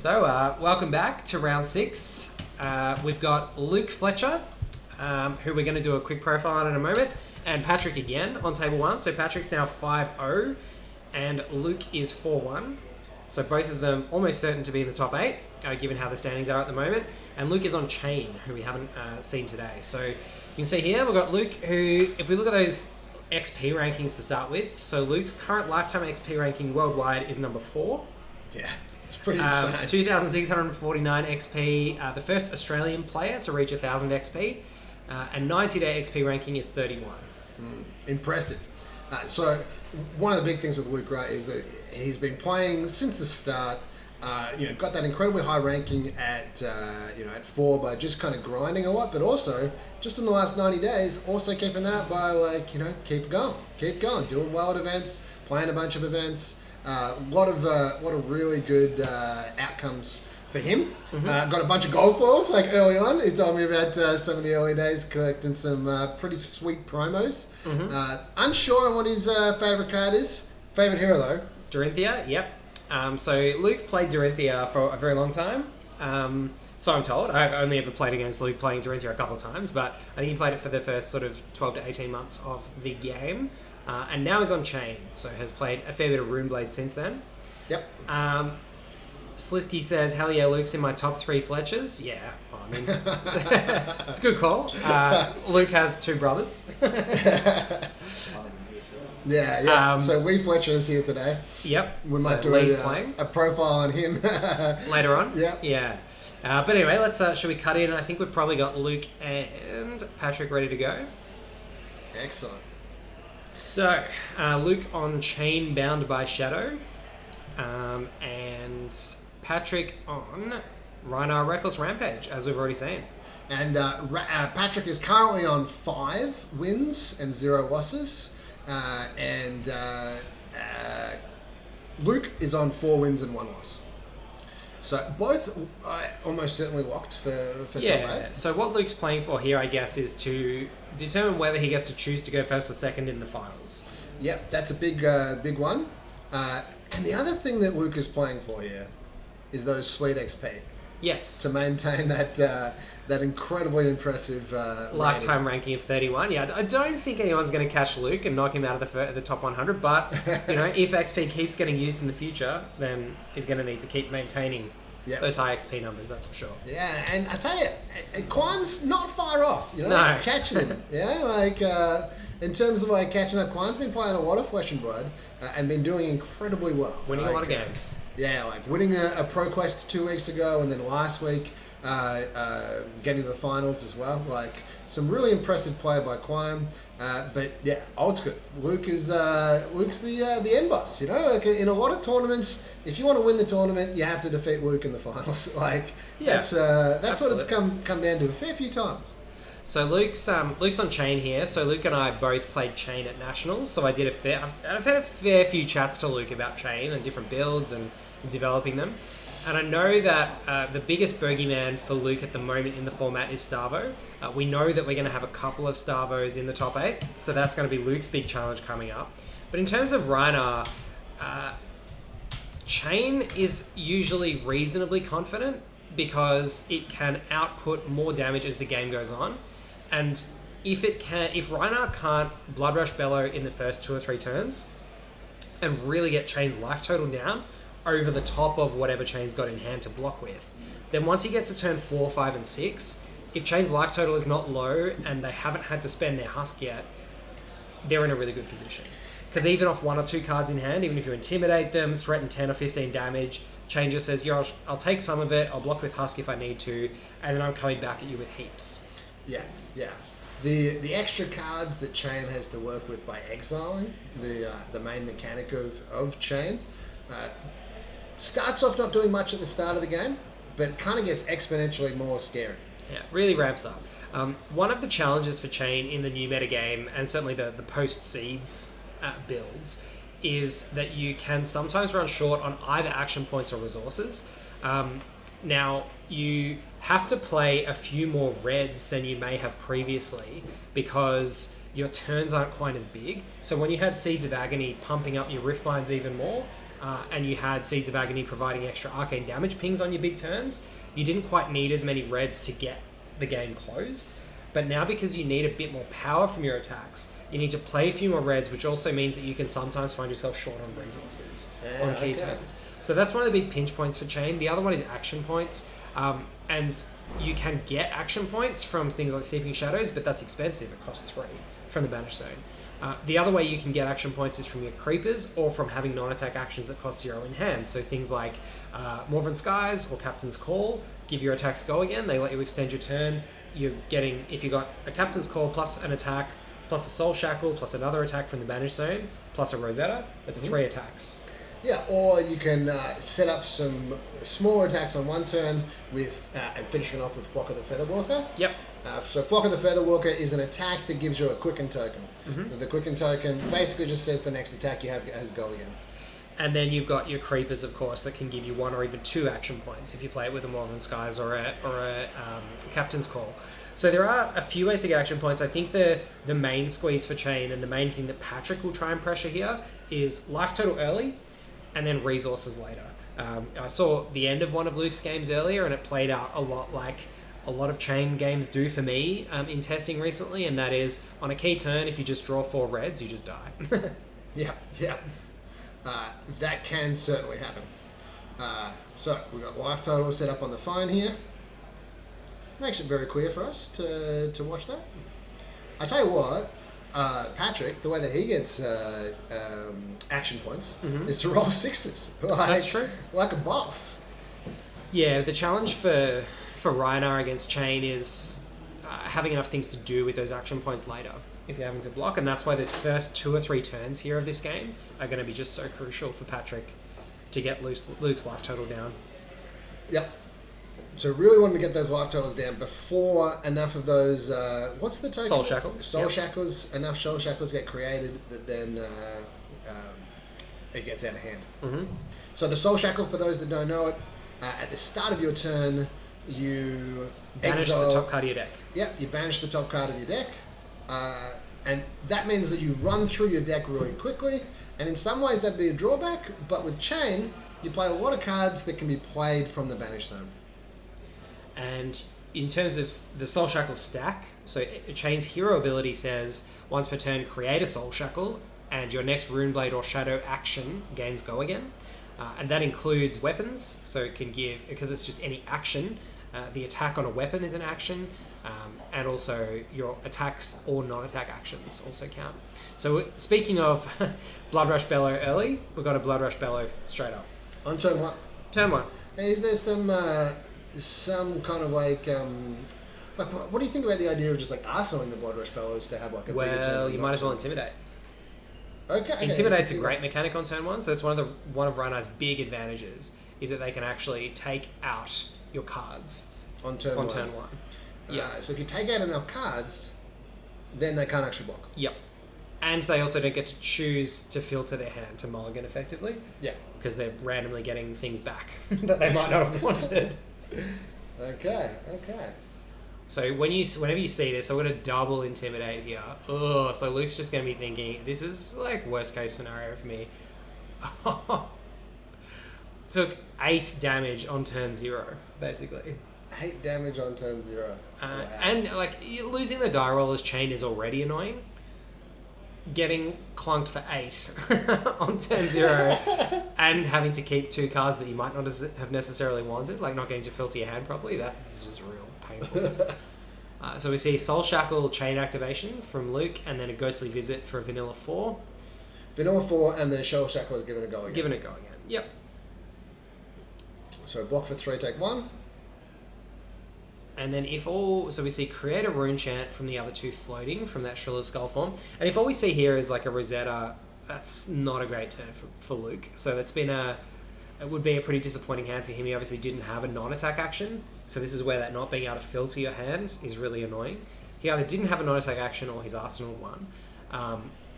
So, welcome back to round 6. We've got Luke Fletcher, who we're going to do a quick profile on in a moment, and Patrick again on table 1. So Patrick's now 5-0, and Luke is 4-1. So both of them almost certain to be in the top 8, given how the standings are at the moment. And Luke is on Chane, who we haven't seen today. So you can see here, we've got Luke, who, if we look at those XP rankings to start with, so Luke's current lifetime XP ranking worldwide is number 4. Yeah. Pretty insane. 2,649 XP, the first Australian player to reach 1,000 XP, and 90-day XP ranking is 31. Impressive. So one of the big things with Luke, right, is that he's been playing since the start. Got that incredibly high ranking at 4 by just kind of grinding a lot, but also just in the last 90 days, also keeping that up by keep going, doing well at events, playing a bunch of events. A lot of really good outcomes for him. Got a bunch of gold foils early on. He told me about some of the early days collecting some pretty sweet promos. Unsure on what his favourite card is. Favourite hero though? Dorinthia, yep. So Luke played Dorinthia for a very long time. So I'm told. I've only ever played against Luke playing Dorinthia a couple of times, but I think he played it for the first sort of 12 to 18 months of the game. And now he's on Chane, so has played a fair bit of Runeblade since then. Yep. Slisky says, hell yeah, Luke's in my top 3 Fletchers. Yeah, well, I mean, it's a good call. Luke has 2 brothers. Yeah. So Lee Fletcher is here today. Yep. We might do a profile on him. Later on? Yep. Yeah. But anyway, let's should we cut in? I think we've probably got Luke and Patrick ready to go. Excellent. So, Luke on Chane Bound by Shadow, and Patrick on Rhinar Reckless Rampage, as we've already seen. And Patrick is currently on 5 wins and 0 losses, and Luke is on 4 wins and 1 loss. So both almost certainly locked for top 8. So what Luke's playing for here, I guess, is to determine whether he gets to choose to go first or second in the finals. Yep, that's a big one. And the other thing that Luke is playing for here is those sweet XP. Yes. To maintain that incredibly impressive lifetime ranking of 31. Yeah, I don't think anyone's going to catch Luke and knock him out of the top 100. But if XP keeps getting used in the future, then he's going to need to keep maintaining those high XP numbers. That's for sure. Yeah, and I tell you, Quan's not far off. No. Catching him. In terms of catching up, Quan's been playing a lot of Flesh and Blood and been doing incredibly well. Winning a lot of games. Winning a Pro Quest 2 weeks ago, and then last week getting to the finals as well. Some really impressive play by Quan. But yeah, old school. Luke's the end boss. In a lot of tournaments, if you want to win the tournament, you have to defeat Luke in the finals. That's what it's come down to a fair few times. So Luke's on Chane here. So Luke and I both played Chane at Nationals. So I've had a fair few chats to Luke about Chane and different builds and developing them. And I know that the biggest bogeyman for Luke at the moment in the format is Starvo. We know that we're going to have a couple of Starvos in the top 8. So that's going to be Luke's big challenge coming up. But in terms of Rhinar, Chane is usually reasonably confident because it can output more damage as the game goes on. And if Rhinar can't Blood Rush Bellow in the first 2 or 3 turns and really get Chane's life total down over the top of whatever Chane's got in hand to block with, then once you get to turn 4, 5, and 6, if Chane's life total is not low and they haven't had to spend their husk yet, they're in a really good position. Because even off 1 or 2 cards in hand, even if you intimidate them, threaten 10 or 15 damage, Chane just says, I'll take some of it, I'll block with husk if I need to, and then I'm coming back at you with heaps. Yeah. The extra cards that Chane has to work with by exiling, the main mechanic of Chane, starts off not doing much at the start of the game, but kind of gets exponentially more scary. Yeah, really ramps up. One of the challenges for Chane in the new meta game, and certainly the post-seeds builds, is that you can sometimes run short on either action points or resources. Now, you have to play a few more reds than you may have previously because your turns aren't quite as big. So when you had Seeds of Agony pumping up your Rift Mines even more, and you had Seeds of Agony providing extra arcane damage pings on your big turns, you didn't quite need as many reds to get the game closed. But now, because you need a bit more power from your attacks, you need to play a few more reds, which also means that you can sometimes find yourself short on resources on key turns. So that's one of the big pinch points for Chane. The other one is action points. And you can get action points from things like Seeping Shadows, but that's expensive. It costs 3 from the Banish Zone. The other way you can get action points is from your creepers or from having non-attack actions that cost 0 in hand. So things like Morven Skies or Captain's Call give your attacks go again. They let you extend your turn. You're getting, if you got a Captain's Call plus an attack, plus a Soul Shackle, plus another attack from the Banish Zone, plus a Rosetta, that's 3 attacks. Yeah, or you can set up some smaller attacks on one turn with and finishing off with Flock of the Featherwalker. Yep. So Flock of the Featherwalker is an attack that gives you a Quicken token. The Quicken token basically just says the next attack you have has go again. And then you've got your creepers, of course, that can give you 1 or even 2 action points if you play it with a Morven Skies or a Captain's Call. So there are a few ways to get action points. I think the main squeeze for Chane and the main thing that Patrick will try and pressure here is life total early and then resources later. I saw the end of one of Luke's games earlier, and it played out a lot like a lot of Chane games do for me in testing recently, and that is on a key turn, if you just draw 4 reds, you just die. Yeah. That can certainly happen. So we've got life total set up on the phone here. Makes it very clear for us to watch that. I tell you what, Patrick, the way that he gets action points is to roll 6s. That's true. Like a boss. Yeah, the challenge for Rhinar against Chane is having enough things to do with those action points later if you're having to block, and that's why those first 2 or 3 turns here of this game are going to be just so crucial for Patrick to get Luke's life total down. Yep. So really wanting to get those life totals down before enough of those, what's the token? Soul Shackles. Soul Shackles, enough Soul Shackles get created that then it gets out of hand. So the Soul Shackle, for those that don't know it, at the start of your turn, you Banish the top card of your deck. Yep, you banish the top card of your deck. And that means that you run through your deck really quickly, and in some ways that'd be a drawback, but with Chane, you play a lot of cards that can be played from the Banish Zone. And in terms of the Soul Shackle stack, so Chane's hero ability says, once per turn, create a Soul Shackle, and your next Runeblade or Shadow action gains go again. And that includes weapons, so it can give, because it's just any action, the attack on a weapon is an action, and also your attacks or non-attack actions also count. So speaking of Blood Rush Bellow early, we've got a Blood Rush Bellow straight up. On turn 1. Turn 1. Is there some kind of like what do you think about the idea of just like arsenaling the Blood Rush Bellows to have like a bigger turn? Well, you might as well Intimidate. Okay. Intimidate's a great mechanic on turn 1, so that's one of Rhinar's big advantages, is that they can actually take out your cards on turn 1. Yeah. So if you take out enough cards, then they can't actually block. Yep. And they also don't get to choose to filter their hand to mulligan effectively. Yeah. Because they're randomly getting things back that they might not have wanted. Okay. So whenever you see this, I'm going to double Intimidate here. Oh, so Luke's just going to be thinking, this is like worst case scenario for me. Took 8 damage on turn 0, basically. 8 damage on turn 0. Wow. And like losing the die roll as Chane is already annoying. Getting clunked for 8 on turn 0 and having to keep 2 cards that you might not have necessarily wanted, like not getting to filter your hand properly, that's just real painful. So we see Soul Shackle Chane activation from Luke, and then a Ghostly Visit for Vanilla 4. Vanilla 4, and then Soul Shackle is given a go again. Given a go again, yep. So block for 3, take 1. And then so we see create a rune chant from the other 2 floating from that Shrill of Skull form. And if all we see here is like a Rosetta, that's not a great turn for Luke. So it would be a pretty disappointing hand for him. He obviously didn't have a non-attack action. So this is where that not being able to filter your hand is really annoying. He either didn't have a non-attack action or his arsenal one.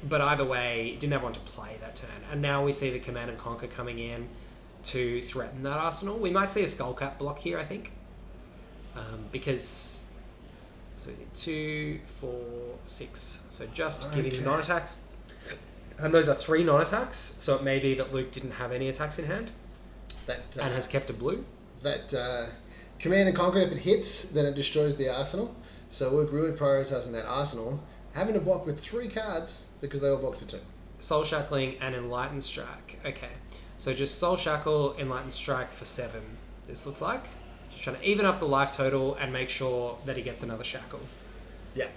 But either way, didn't have one to play that turn. And now we see the Command and Conquer coming in to threaten that arsenal. We might see a Skullcap block here, I think. Because 2, 4, 6. So just giving non-attacks. And those are 3 non-attacks, so it may be that Luke didn't have any attacks in hand and has kept a blue. Command and Conquer, if it hits, then it destroys the arsenal. So Luke really prioritising that arsenal, having to block with 3 cards because they were blocked for 2. Soul Shackling and Enlightened Strike. Okay, so just Soul Shackle, Enlightened Strike for 7, this looks like. Just trying to even up the life total and make sure that he gets another Shackle. Yeah.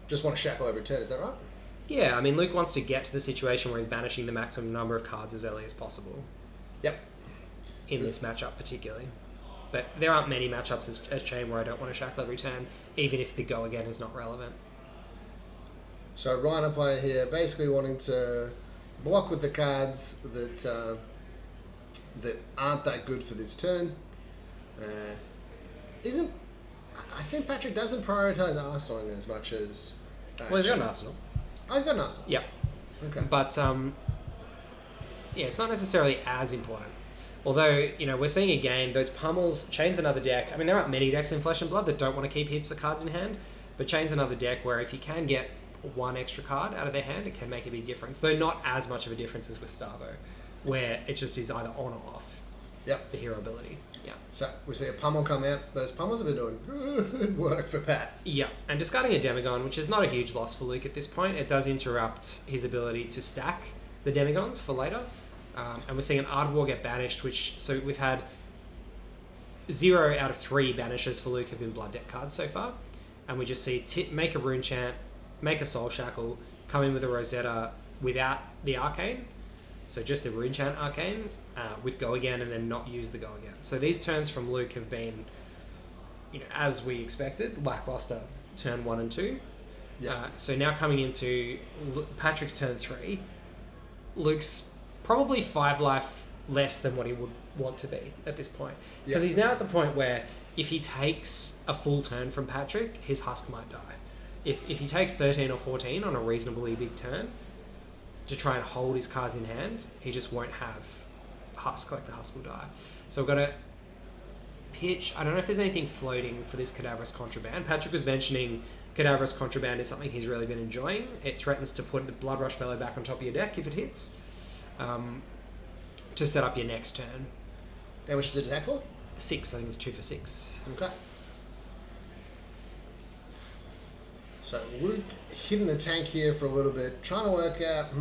Just want to shackle every turn, is that right? Yeah, I mean, Luke wants to get to the situation where he's banishing the maximum number of cards as early as possible. Yep. In this matchup particularly. But there aren't many matchups as Chane where I don't want to shackle every turn, even if the go again is not relevant. So Rhinar player here, basically wanting to block with the cards that aren't that good for this turn. I think Patrick doesn't prioritise Arsenal as much as... well, he's got an Arsenal. Oh, he's got an Arsenal. Yep. Okay. But, yeah, it's not necessarily as important. Although, we're seeing again, those pummels, Chane's another deck. I mean, there aren't many decks in Flesh and Blood that don't want to keep heaps of cards in hand, but Chane's another deck where if you can get 1 extra card out of their hand, it can make a big difference. Though not as much of a difference as with Starvo, where it just is either on or off. Yep. The hero ability. Yeah. So we see a pummel come out. Those pummels have been doing good work for Pat. Yeah, and discarding a Demagon, which is not a huge loss for Luke at this point. It does interrupt his ability to stack the Demigons for later. And we're seeing an Art of War get banished, so we've had 0 out of 3 banishes for Luke have been Blood Deck cards so far. And we just see make a Rune Chant, make a Soul Shackle, come in with a Rosetta without the Arcane. So just the Rune Chant Arcane with Go Again and then not use the Go Again. So these turns from Luke have been, as we expected, lackluster turn 1 and 2. Yeah. So now coming into Patrick's turn 3, Luke's probably 5 life less than what he would want to be at this point. Because he's now at the point where if he takes a full turn from Patrick, his Husk might die. If he takes 13 or 14 on a reasonably big turn to try and hold his cards in hand, he just won't have Husk, like the Husk will die. So we've got to pitch. I don't know if there's anything floating for this Cadaverous Contraband. Patrick was mentioning Cadaverous Contraband is something he's really been enjoying. It threatens to put the Blood Rush Bellow back on top of your deck if it hits. To set up your next turn. How much does it attack for? 6, I think it's 2 for 6. Okay. So Luke hitting the tank here for a little bit, trying to work out,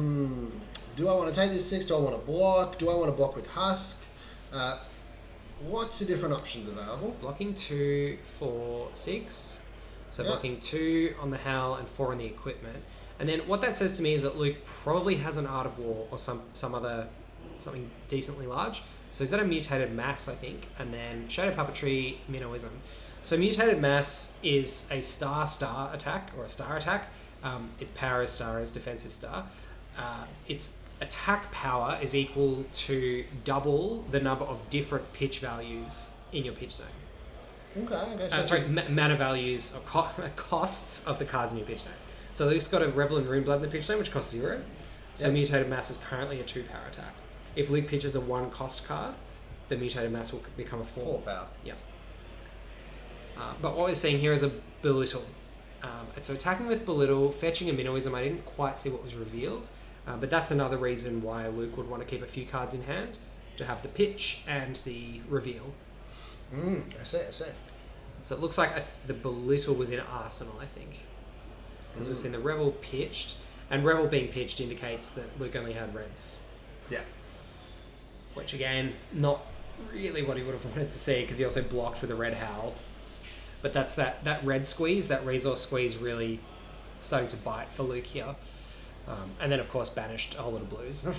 do I want to take this 6? Do I want to block? Do I want to block with Husk? What's the different options available? Blocking 2 for 6. So blocking 2 on the Howl and 4 on the equipment. And then what that says to me is that Luke probably has an Art of War or something decently large. So is that a Mutated Mass, I think? And then Shadow Puppetry, Minnowism. So Mutated Mass is a star attack, or a star attack. Its power is star, its defense is star. Its attack power is equal to double the number of different pitch values in your pitch zone. Okay. Mana values or costs of the cards in your pitch zone. So Luke's got a Revel and Runeblood in the pitch zone, which costs 0. So Mutated Mass is currently a 2 power attack. If Luke pitches a 1 cost card, the Mutated Mass will become a 4 power. Yeah. But what we're seeing here is a Belittle. So attacking with Belittle, fetching a Minnowism, I didn't quite see what was revealed. But that's another reason why Luke would want to keep a few cards in hand to have the pitch and the reveal. I see. So it looks like the Belittle was in Arsenal, I think. Because we've seen the Revel pitched, and Revel being pitched indicates that Luke only had reds. Yeah. Which again, not really what he would have wanted to see, because he also blocked with a red Howl. But that's that red squeeze, that resource squeeze, really starting to bite for Luke here. And then of course banished a whole lot of blues.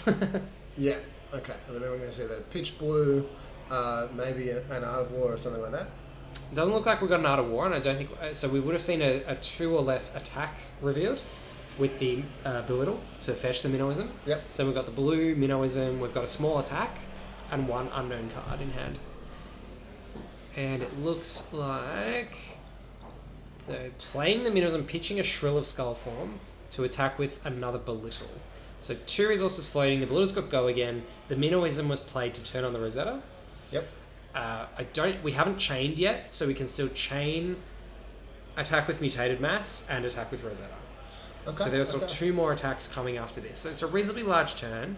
Yeah. Okay. And then we're going to see the pitch blue, maybe an Art of War or something like that. It doesn't look like we've got an Art of War, and I don't think so. We would have seen a 2 or less attack revealed with the Belittle to fetch the Minnowism. Yep. So we've got the blue Minnowism, we've got a small attack, and 1 unknown card in hand. And it looks like, so playing the Minnowism, pitching a Shrill of Skull form to attack with another Belittle. So 2 resources floating. The Belittle's got Go Again. The Minnowism was played to turn on the Rosetta. Yep. We haven't chained yet, so we can still chain, attack with Mutated Mass, and attack with Rosetta. Okay. So there are sort of 2 more attacks coming after this. So it's a reasonably large turn.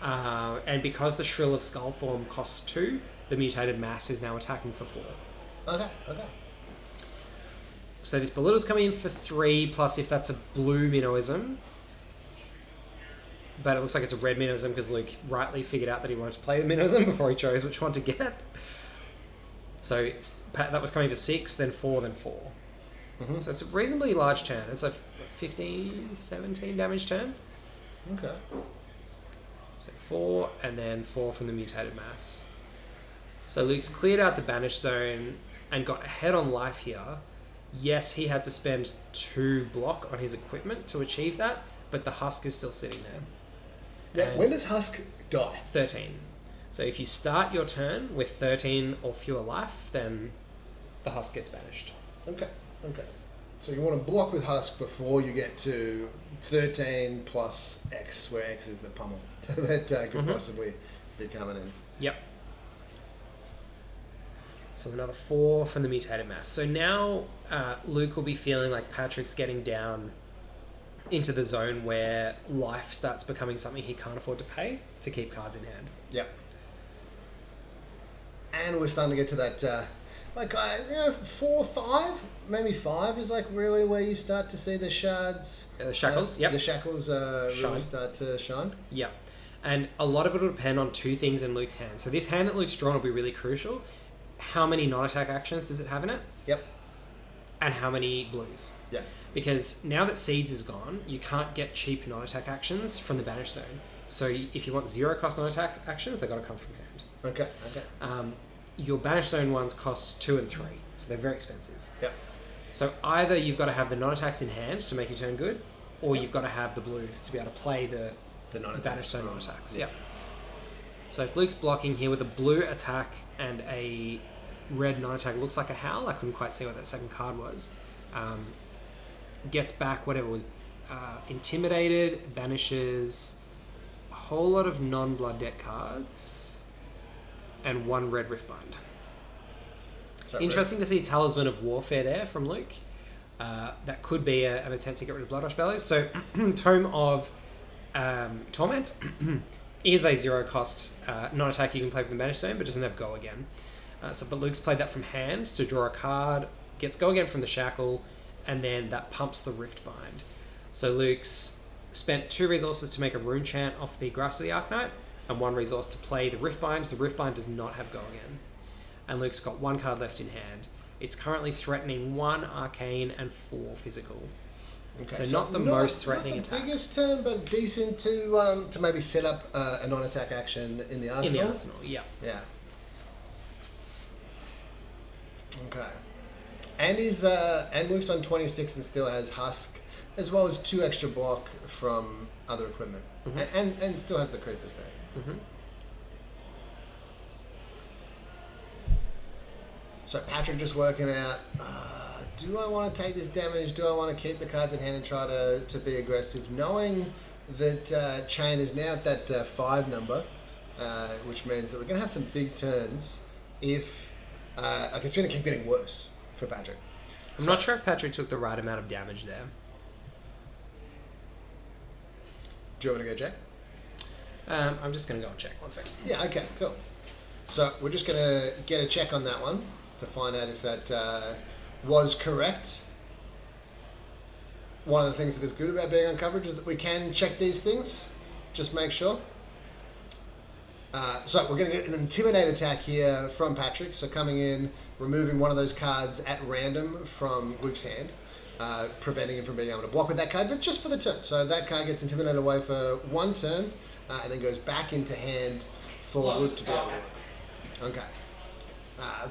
And because the Shrill of Skull form costs 2, the mutated mass is now attacking for 4. Okay. So this belittle's coming in for 3, plus if that's a blue minnowism. But it looks like it's a red minnowism because Luke rightly figured out that he wanted to play the minnowism before he chose which one to get. So that was coming for 6, then 4, then 4. Mm-hmm. So it's a reasonably large turn. It's a 15, 17 damage turn. Okay. So 4, and then 4 from the mutated mass. So Luke's cleared out the banished zone and got ahead on life here. Yes, he had to spend 2 block on his equipment to achieve that, but the husk is still sitting there. Yeah, when does Husk die? 13. So if you start your turn with 13 or fewer life, then the husk gets banished. Okay. So you want to block with Husk before you get to 13 plus X, where X is the pummel that could possibly be coming in. Yep. So another 4 from the mutated mass. So now Luke will be feeling like Patrick's getting down into the zone where life starts becoming something he can't afford to pay to keep cards in hand. Yep. And we're starting to get to that, 4, 5, maybe 5 is like really where you start to see the shards. The shackles, yep. The shackles really start to shine. Yep. And a lot of it will depend on 2 things in Luke's hand. So this hand that Luke's drawn will be really crucial. How many non-attack actions does it have in it? Yep. And how many blues? Yep. Because now that Seeds is gone, you can't get cheap non-attack actions from the banished zone. So if you want 0 cost non-attack actions, they've got to come from hand. Okay. Your banished zone ones cost 2 and 3, so they're very expensive. Yep. So either you've got to have the non-attacks in hand to make your turn good, or you've got to have the blues to be able to play the banished zone non-attacks. Yep. So if Luke's blocking here with a blue attack and a red non-attack, looks like a howl. I couldn't quite see what that second card was. Gets back whatever was intimidated, banishes a whole lot of non-blood debt cards, and 1 red Riftbind. Interesting to see Talisman of Warfare there from Luke. That could be an attempt to get rid of Blood Rush Bellows. So Tome of Torment is a 0 cost non-attack you can play from the banished zone, but doesn't have go again. But Luke's played that from hand to draw a card, gets go again from the shackle, and then that pumps the Riftbind. So Luke's spent 2 resources to make a rune chant off the Grasp of the Arknight, and 1 resource to play the Riftbind. The Riftbind does not have go again. And Luke's got 1 card left in hand. It's currently threatening 1 arcane and 4 physical. Okay, so not the most threatening attack. Not the biggest turn, but decent to maybe set up a non-attack action in the arsenal. In the arsenal, yeah. Yeah. Okay. And Luke's on 26 and still has Husk, as well as 2 extra block from other equipment, and still has the creepers there. So Patrick just working out, do I want to take this damage? Do I want to keep the cards in hand and try to be aggressive? Knowing that Chane is now at that 5 number, which means that we're going to have some big turns if it's going to keep getting worse for Patrick. I'm not sure if Patrick took the right amount of damage there. Do you want me to go check? I'm just going to go and check. 1 second. Yeah, okay, cool. So we're just going to get a check on that one to find out if that was correct. One of the things that is good about being on coverage is that we can check these things. Just make sure. So we're going to get an Intimidate attack here from Patrick. So coming in, removing one of those cards at random from Luke's hand, preventing him from being able to block with that card, but just for the turn. So that card gets intimidated away for 1 turn, and then goes back into hand for Luke to be able to work. Okay.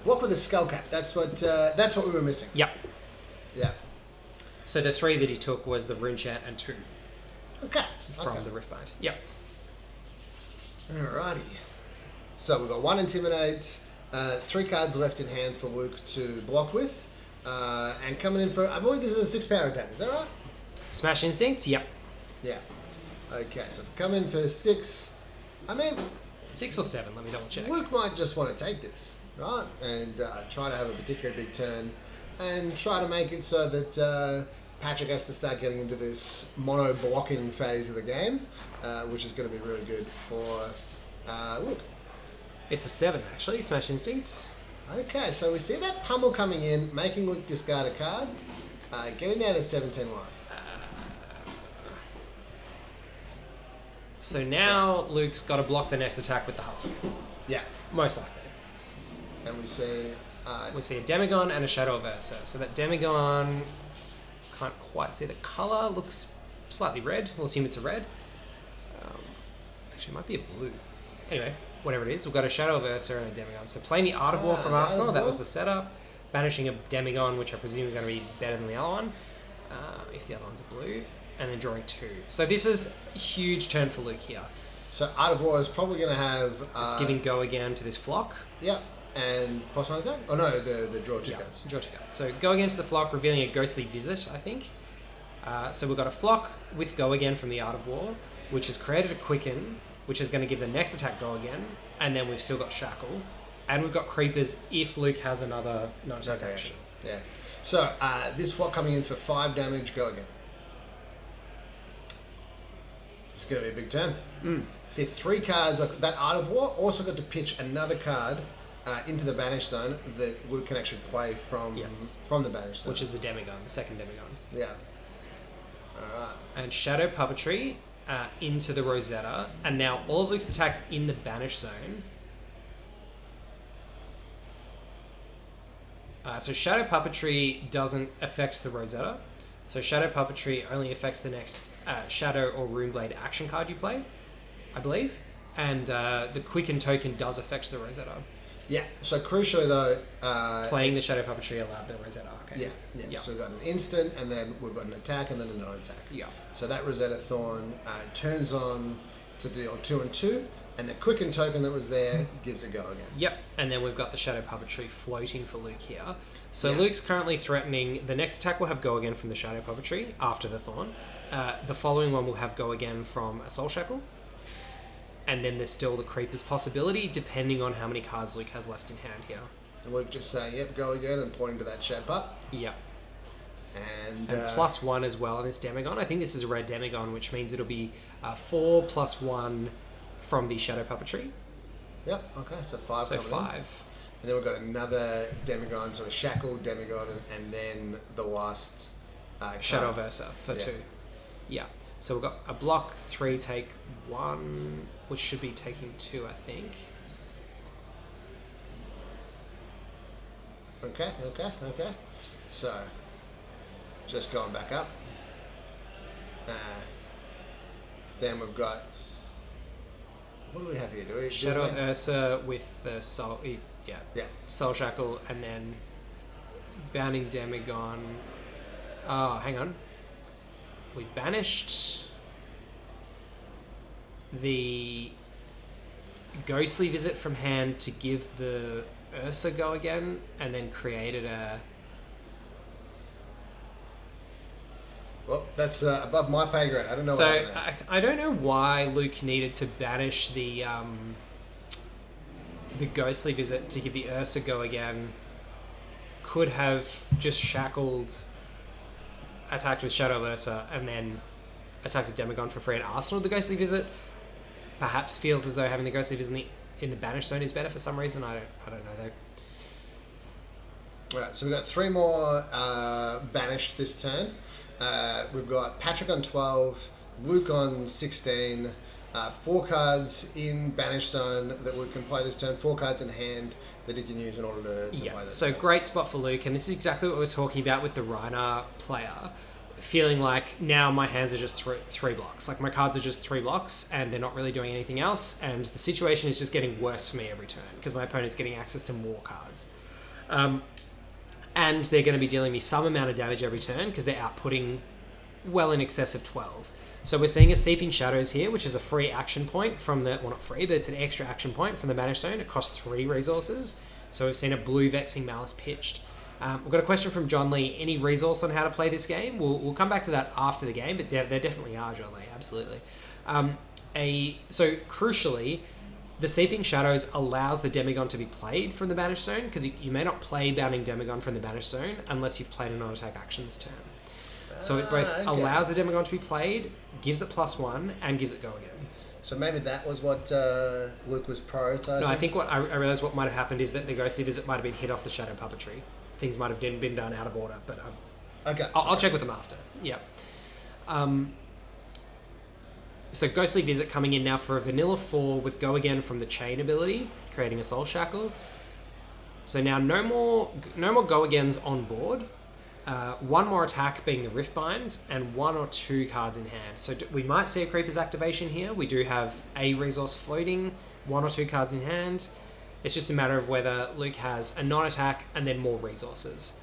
Block with a skull cap. That's what we were missing. Yep. Yeah. So the 3 that he took was the rune chant and 2. Okay. From the Riftbind. Yep. Alrighty. So we've got 1 Intimidate, 3 cards left in hand for Luke to block with, and coming in for, I believe this is a 6 power attack. Is that right? Smash Instinct. Yep. Yeah. Okay. So if we come in for 6, I mean, 6 or 7. Let me double check. Luke might just want to take this, right, and try to have a particularly big turn, and try to make it so that Patrick has to start getting into this mono blocking phase of the game, which is going to be really good for Luke. It's a 7, actually. Smash Instinct. Okay, so we see that pummel coming in, making Luke discard a card, getting down to 17 life. So now Luke's got to block the next attack with the Husk. Yeah. Most likely. And we see... we see a Demagon and a Shadow of Ursa. So that Demagon, can't quite see the colour, looks slightly red. We'll assume it's a red. Actually, it might be a blue. Anyway, whatever it is, we've got a Shadow of Ursa and a Demagon. So playing the Art of War from Arsenal, that was the setup. Banishing a Demagon, which I presume is going to be better than the other one, if the other one's a blue. And then drawing 2. So this is a huge turn for Luke here. So Art of War is probably going to have... it's giving go again to this flock. Yep. And plus one attack? Oh no, the draw 2 cards. Draw 2 cards. So go again to the flock, revealing a Ghostly Visit, I think. So we've got a flock with go again from the Art of War, which has created a Quicken, which is going to give the next attack go again. And then we've still got Shackle. And we've got Creepers if Luke has another non-attack action. Yeah. So this flock coming in for 5 damage, go again. It's going to be a big turn. See, 3 cards. That Art of War also got to pitch another card into the Banish Zone that Luke can actually play from the Banish Zone. Which is the Demagon, the second Demagon. Yeah. Alright. And Shadow Puppetry into the Rosetta. And now all of Luke's attacks in the Banish Zone. So Shadow Puppetry doesn't affect the Rosetta. So Shadow Puppetry only affects the next Shadow or Runeblade action card you play, I believe. And the Quicken token does affect the Rosetta. Yeah, so crucially though... playing the Shadow Puppetry allowed the Rosetta, okay. Yeah. So we've got an instant, and then we've got an attack, and then a non-attack. Yeah. So that Rosetta Thorn turns on to deal 2 and 2, and the Quicken token that was there gives it go again. Yep, and then we've got the Shadow Puppetry floating for Luke here. So Luke's currently threatening... The next attack will have go again from the Shadow Puppetry after the Thorn. The following one will have go again from a Soul Shackle. And then there's still the Creeper's possibility, depending on how many cards Luke has left in hand here. And Luke just saying, yep, go again, and pointing to that Shad Pup. Yep. And +1 as well on this Demagon. I think this is a red Demagon, which means it'll be 4 + 1 from the Shadow Puppetry. Yep, okay, so 5 So coming 5. in. And then we've got another Demagon, so a Shackle, Demagon, and then the last... Shadow of Ursa for 2. Yeah. So we've got a block, 3, take 1, which should be taking 2, I think. Okay. So, just going back up. Then we've got... What do we have here? Shadow of Ursa with the Soul... Yeah. Soul Shackle, and then Bounding Demagon. Oh, hang on. We banished the Ghostly Visit from hand to give the Ursa go again, and then created a... Well, that's above my pay grade. I don't know. So I don't know why Luke needed to banish the Ghostly Visit to give the Ursa go again. Could have just shackled, attacked with Shadow of Ursa, and then attacked with Demagon for free and Arsenal. The Ghostly Visit perhaps feels as though having the Ghostly Visit in the Banish Zone is better for some reason. I don't know though. Alright, so we've got 3 more banished this turn. We've got Patrick on 12, Luke on 16, 4 cards in Banish Zone that we can play this turn, 4 cards in hand that he can use in order to play this. So cards. Great spot for Luke, and this is exactly what we were talking about with the Rhinar player. Feeling like now my hands are just three blocks. Like my cards are just 3 blocks and they're not really doing anything else, and the situation is just getting worse for me every turn because my opponent's getting access to more cards. And they're going to be dealing me some amount of damage every turn because they're outputting well in excess of 12. So we're seeing a Seeping Shadows here, which is a free action point from the... Well, not free, but it's an extra action point from the Banish Zone. It costs 3 resources. So we've seen a blue Vexing Malice pitched. We've got a question from John Lee. Any resource on how to play this game? We'll come back to that after the game, but there definitely are, John Lee. Absolutely. So crucially, the Seeping Shadows allows the Demagon to be played from the Banish Zone, because you may not play Bounding Demagon from the Banish Zone unless you've played a non-attack action this turn. So it both allows the Demagon to be played, gives it +1, and gives it go again. So maybe that was what Luke was prioritising? No, I think what I realised what might have happened is that the Ghostly Visit might have been hit off the Shadow Puppetry. Things might have been done out of order, but okay. I'll check with them after. Yeah. So Ghostly Visit coming in now for a vanilla 4 with Go Again from the Chane ability, creating a Soul Shackle. So now no more Go Agains on board. One more attack being the Riftbind, and 1 or 2 cards in hand. So we might see a Creeper's activation here. We do have a resource floating, 1 or 2 cards in hand. It's just a matter of whether Luke has a non-attack and then more resources.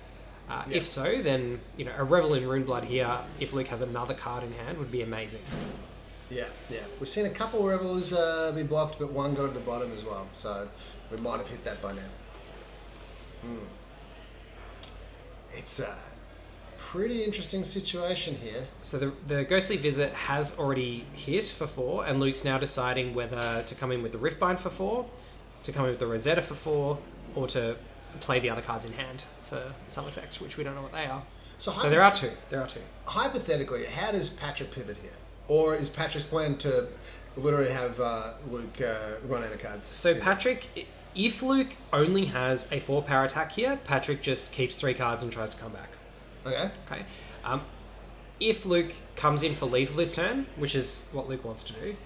If so, then a Revel in Runeblood here, if Luke has another card in hand, would be amazing. Yeah. We've seen a couple of Rebels be blocked, but 1 go to the bottom as well. So we might have hit that by now. It's a pretty interesting situation here. So the Ghostly Visit has already hit for 4, and Luke's now deciding whether to come in with the Riftbind for 4, to come in with the Rosetta for 4, or to play the other cards in hand for some effect, which we don't know what they are. So there are two. Hypothetically, how does Patrick pivot here? Or is Patrick's plan to literally have Luke run out of cards? So Patrick, if Luke only has a 4-power attack here, Patrick just keeps 3 cards and tries to come back. Okay. If Luke comes in for lethal this turn, which is what Luke wants to do,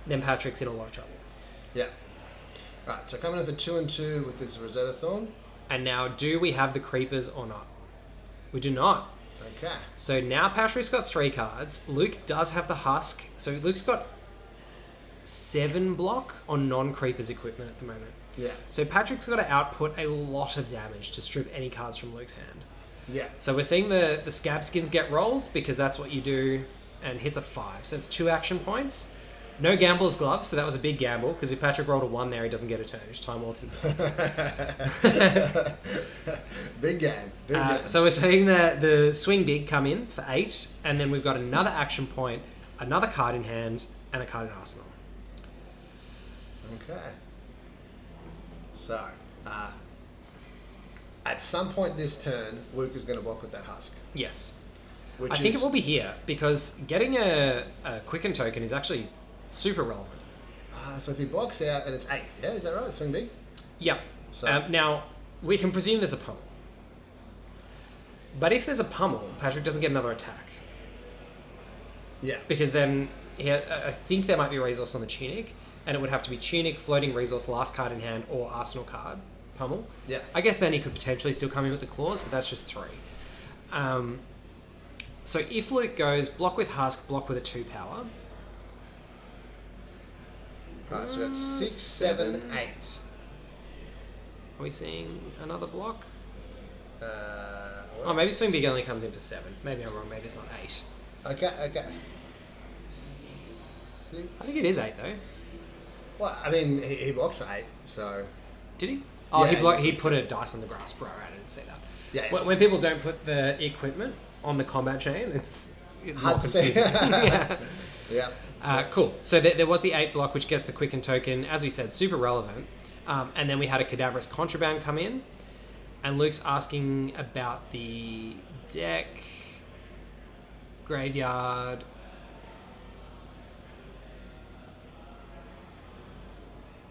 then Patrick's in a lot of trouble. Yeah. Right, so coming in for 2 and 2 with this Rosetta Thorn. And now, do we have the Creepers or not? We do not. Okay. So now Patrick's got 3 cards. Luke does have the Husk. So Luke's got 7 block on non-Creepers equipment at the moment. Yeah. So Patrick's got to output a lot of damage to strip any cards from Luke's hand. Yeah. So we're seeing the Scab Skins get rolled because that's what you do, and hits a 5. So it's 2 action points. No Gambler's Glove, so that was a big gamble, because if Patrick rolled a 1 there, he doesn't get a turn. His Time Walks himself. Big game. So we're seeing the Swing Big come in for 8, and then we've got another action point, another card in hand, and a card in Arsenal. Okay. So, at some point this turn, Luke is going to block with that Husk. Yes. I think it will be here, because getting a Quicken token is actually super relevant. So if he blocks out and it's 8, yeah, is that right? Swing Big? Yep. So now, we can presume there's a pummel. But if there's a pummel, Patrick doesn't get another attack. Yeah. Because then, I think there might be a resource on the Tunic, and it would have to be Tunic, Floating Resource, last card in hand, or Arsenal card, pummel. Yeah. I guess then he could potentially still come in with the claws, but that's just 3. So if Luke goes block with Husk, block with a 2-power. Alright, so we've got 6, 7, 8. Are we seeing another block? Well, maybe Swing Big only comes in for 7. Maybe I'm wrong, maybe it's not 8. Okay. 6. I think it is 8 though. Well, I mean, he blocked for 8, so... Did he? Oh, yeah, he put a dice on the grass, bro. I didn't see that. Yeah. When people don't put the equipment on the combat chain, it's hard to see. Yeah. Cool. So there was the 8 block, which gets the Quicken token. As we said, super relevant. And then we had a Cadaverous Contraband come in. And Luke's asking about the deck, graveyard.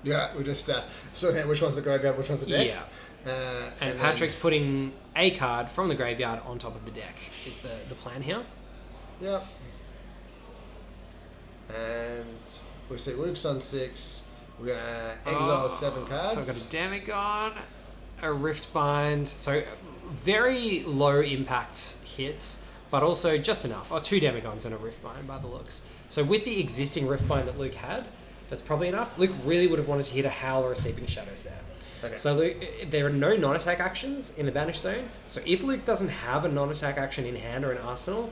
Yeah, we're just sorting out which one's the graveyard, which one's the deck. Yeah. And Patrick's putting a card from the graveyard on top of the deck is the plan here. Yep. And we see Luke's on 6. We're going to exile 7 cards. So I've got a Demagon, a Riftbind. So very low impact hits, but also just enough. 2 Demagons and a Riftbind by the looks. So with the existing Riftbind that Luke had, that's probably enough. Luke really would have wanted to hit a Howl or a Seeping Shadows there. Okay. So Luke, there are no non-attack actions in the Banish Zone. So if Luke doesn't have a non-attack action in hand or in Arsenal,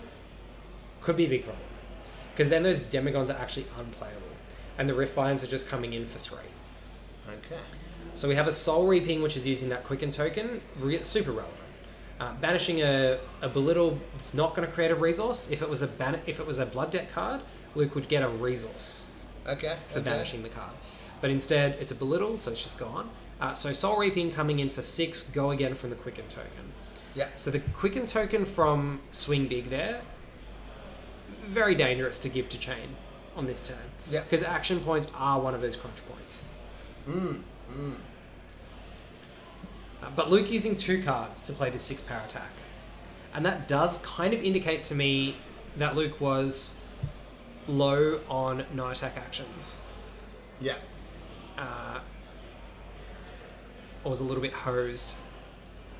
could be a big problem. Because then those Demagons are actually unplayable. And the Riftbinds are just coming in for 3. Okay. So we have a Soul Reaping, which is using that Quicken token. Super relevant. Banishing a Belittle, it's not going to create a resource. If it was a Blood Deck card, Luke would get a resource. For banishing the card. But instead, it's a Belittle, so it's just gone. So Soul Reaping coming in for 6, go again from the Quicken token. Yeah. So the quicken token from Swing Big there, very dangerous to give to Chane on this turn. Yeah. Because action points are one of those crunch points. But Luke using 2 cards to play the 6 power attack. And that does kind of indicate to me that Luke was low on non-attack actions. Yeah. Or was a little bit hosed.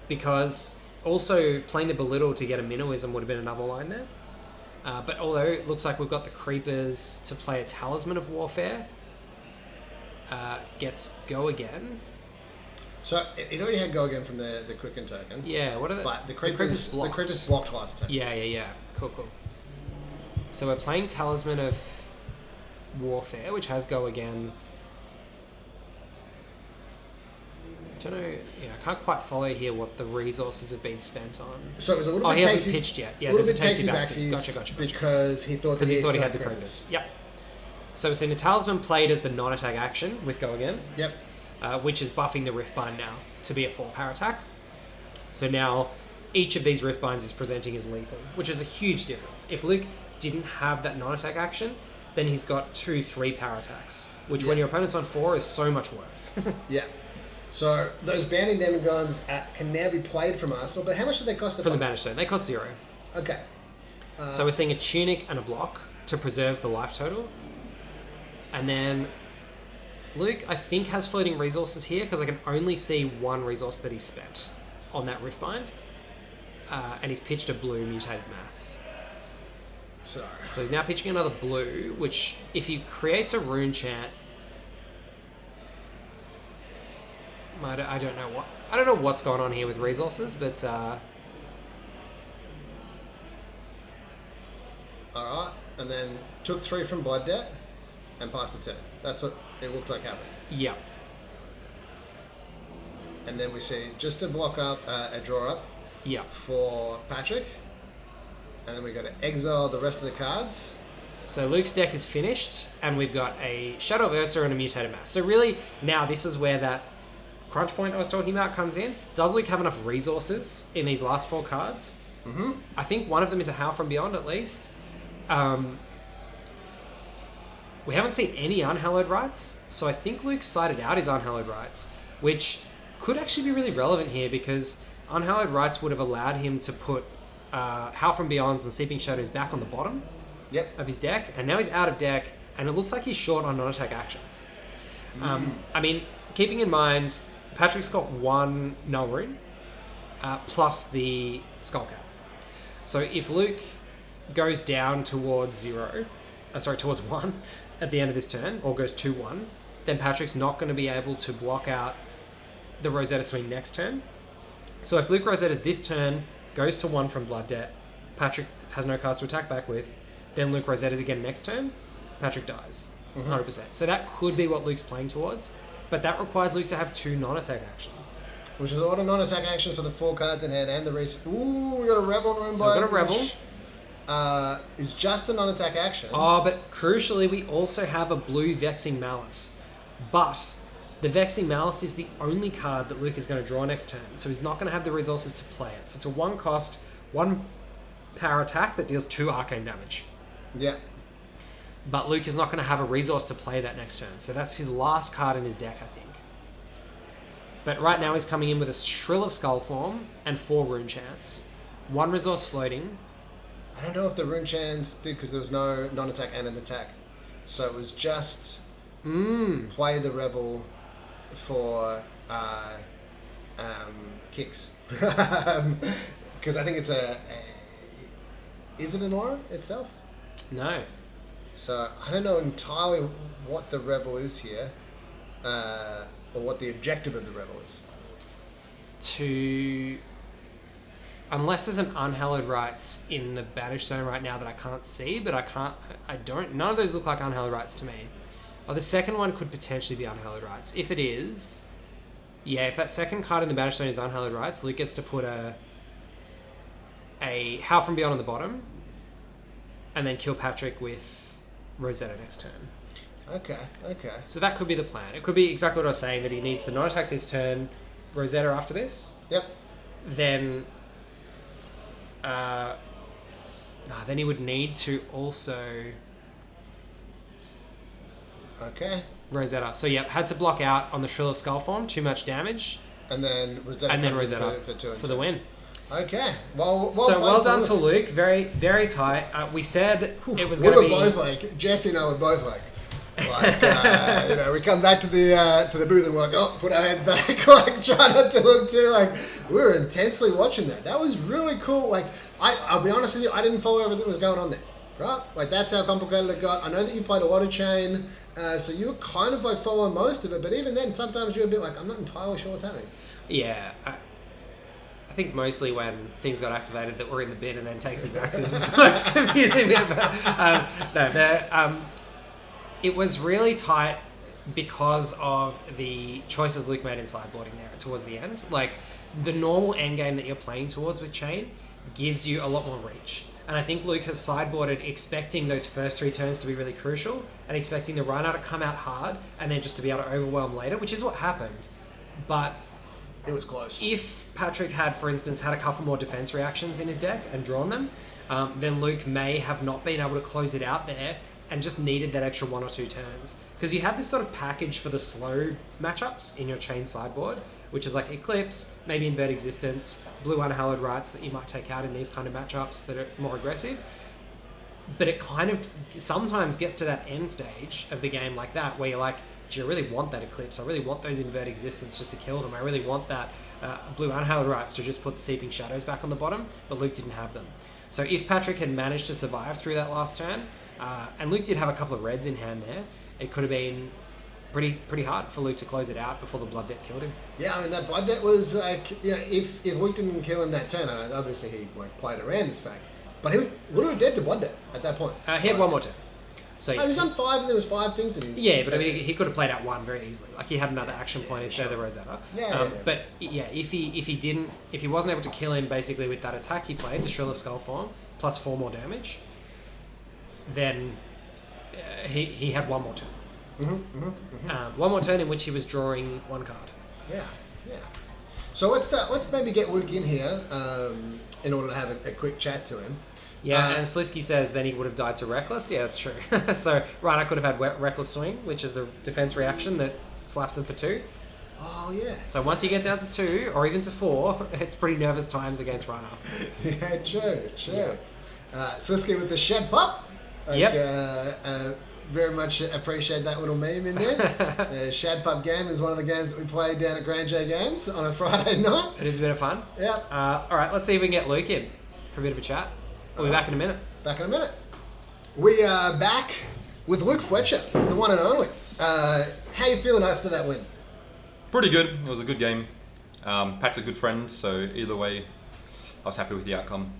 Because also playing the Belittle to get a Minnowism would have been another line there. But although it looks like we've got the Creepers to play a Talisman of Warfare, gets Go Again. So it already had Go Again from the Quicken token. Yeah, what are the... But the Creepers blocked last turn. Yeah. Cool. So we're playing Talisman of Warfare, which has Go Again. Don't know. Yeah, I can't quite follow here what the resources have been spent on. So it was a little bit he tasty. hasn't pitched yet. Yeah, a little there's bit a tasty backsies. Gotcha. Because he thought he had the Creepers. Creepers. Yep. So we're seeing the Talisman played as the non-attack action with Go Again. Yep. Which is buffing the Riftbind now to be a 4 power attack. So now each of these Riftbinds is presenting as lethal, which is a huge difference. If Luke didn't have that non-attack action, then he's got 2 3 power attacks, which when your opponent's on 4 is so much worse. Yeah. So those Bounding Demogorgons can now be played from Arsenal, but how much do they cost to For the play? Banished Zone, they cost 0. Okay. So we're seeing a Tunic and a block to preserve the life total. And then Luke, I think, has floating resources here because I can only see 1 resource that he spent on that Riftbind. And he's pitched a blue Mutated Mass. So he's now pitching another blue, which if he creates a Rune Chant... I don't know what's going on here with resources, but... Alright, and then took 3 from Blood Debt and passed the turn. That's what it looked like happened. Yeah. And then we see just to block up a draw up for Patrick. And then we got to exile the rest of the cards. So Luke's deck is finished, and we've got a Shadow of Ursa and a Mutated Mass. So really, now this is where that crunch point I was talking about comes in. Does Luke have enough resources in these last 4 cards? Mm-hmm. I think one of them is a Howl from Beyond, at least. We haven't seen any Unhallowed Rites, so I think Luke cited out his Unhallowed Rites, which could actually be really relevant here because Unhallowed Rites would have allowed him to put Howl from Beyonds and Seeping Shadows back on the bottom of his deck, and now he's out of deck, and it looks like he's short on non-attack actions. I mean, keeping in mind, Patrick's got 1 Null Rune, plus the Skullcap. So if Luke goes down towards towards 1 at the end of this turn, or goes 2-1, then Patrick's not going to be able to block out the Rosetta Swing next turn. So if Luke Rosetta's this turn, goes to 1 from Blood Debt, Patrick has no cards to attack back with, then Luke Rosetta's again next turn, Patrick dies. 100%. So that could be what Luke's playing towards, but that requires Luke to have 2 non-attack actions. Which is a lot of non-attack actions for the 4 cards in hand and the race. Ooh, we got a Rebel room So we've got a Rebel. Is just the non-attack action. Oh, but crucially, we also have a blue Vexing Malice. But the Vexing Malice is the only card that Luke is going to draw next turn, so he's not going to have the resources to play it. So it's a 1 cost, 1 power attack that deals 2 arcane damage. Yeah. But Luke is not going to have a resource to play that next turn, so that's his last card in his deck, I think. But right now he's coming in with a Shrill of Skullform and 4 Rune Chants. 1 resource floating. I don't know if the Rune Chants did because there was no non-attack and an attack. So it was just play the Rebel for kicks. Because I think it's is it an aura itself? No. So I don't know entirely what the Rebel is here, or what the objective of the Rebel is. Unless there's an Unhallowed Rites in the Banished Zone right now that I can't see, but none of those look like Unhallowed Rites to me. Oh, the second one could potentially be Unhallowed Rites. If it is, if that second card in the Banished Zone is Unhallowed Rites, Luke gets to put a Howl from Beyond on the bottom, and then kill Patrick with Rosetta next turn. Okay. So that could be the plan. It could be exactly what I was saying, that he needs to non-attack this turn, Rosetta after this. Yep. Then then he would need to also Rosetta. So yeah, had to block out on the Shrill of Skull form, too much damage, and then Rosetta for the win. Okay, well done to Luke. Very, very tight. We said it was going to be. We were both like Jesse and I were both like we come back to the booth and we're like, oh, put our head back, like try not to look too. Like we were intensely watching that. That was really cool. Like I'll be honest with you, I didn't follow everything that was going on there. Right, like that's how complicated it got. I know that you played a lot of Chane, so you were kind of like following most of it. But even then, sometimes you're a bit like, I'm not entirely sure what's happening. Yeah. I think mostly when things got activated that were in the bin and then takes you back is just the most confusing bit. It was really tight because of the choices Luke made in sideboarding there towards the end. Like, the normal endgame that you're playing towards with Chane gives you a lot more reach. And I think Luke has sideboarded expecting those first 3 turns to be really crucial and expecting the Rhinar to come out hard and then just to be able to overwhelm later, which is what happened. But it was close. If Patrick had, for instance, had a couple more defense reactions in his deck and drawn them, then Luke may have not been able to close it out there and just needed that extra 1 or 2 turns. Because you have this sort of package for the slow matchups in your Chane sideboard, which is like Eclipse, maybe Invert Existence, Blue Unhallowed Rites that you might take out in these kind of matchups that are more aggressive. But it kind of sometimes gets to that end stage of the game like that, where you're like, do I really want that Eclipse? I really want those Invert Existence just to kill them. I really want that Blue Unhallowed Rites to just put the Seeping Shadows back on the bottom, but Luke didn't have them. So if Patrick had managed to survive through that last turn, and Luke did have a couple of reds in hand there, it could have been pretty hard for Luke to close it out before the Blood Debt killed him. Yeah, I mean, that Blood Debt was like, if Luke didn't kill him that turn, obviously he played around this fact, but he was literally dead to Blood Debt at that point. He had one more turn. So he was on 5 and there was 5 things in his... Yeah, but I mean, he could have played out 1 very easily. Like, he had another action point instead of the Rosetta. But yeah, if he wasn't able to kill him basically with that attack he played, the Shrill of Skull form, plus 4 more damage, then he had 1 more turn. One more turn in which he was drawing 1 card. Yeah. So let's maybe get Luke in here in order to have a quick chat to him. Yeah, and Slisky says then he would have died to Reckless. Yeah, that's true. So Rhinar could have had Reckless Swing, which is the defense reaction that slaps him for 2. Oh, yeah. So once you get down to 2, or even to 4, it's pretty nervous times against Rhinar. Yeah, true. Yeah. Slisky with the shed pop. Very much appreciate that little meme in there. The Shad Pup game is one of the games that we play down at Grand J Games on a Friday night. It is a bit of fun. Yeah. All right, let's see if we can get Luke in for a bit of a chat. We'll be back in a minute. We are back with Luke Fletcher, the one and only. How you feeling after that win? Pretty good. It was a good game. Pat's a good friend, so either way, I was happy with the outcome.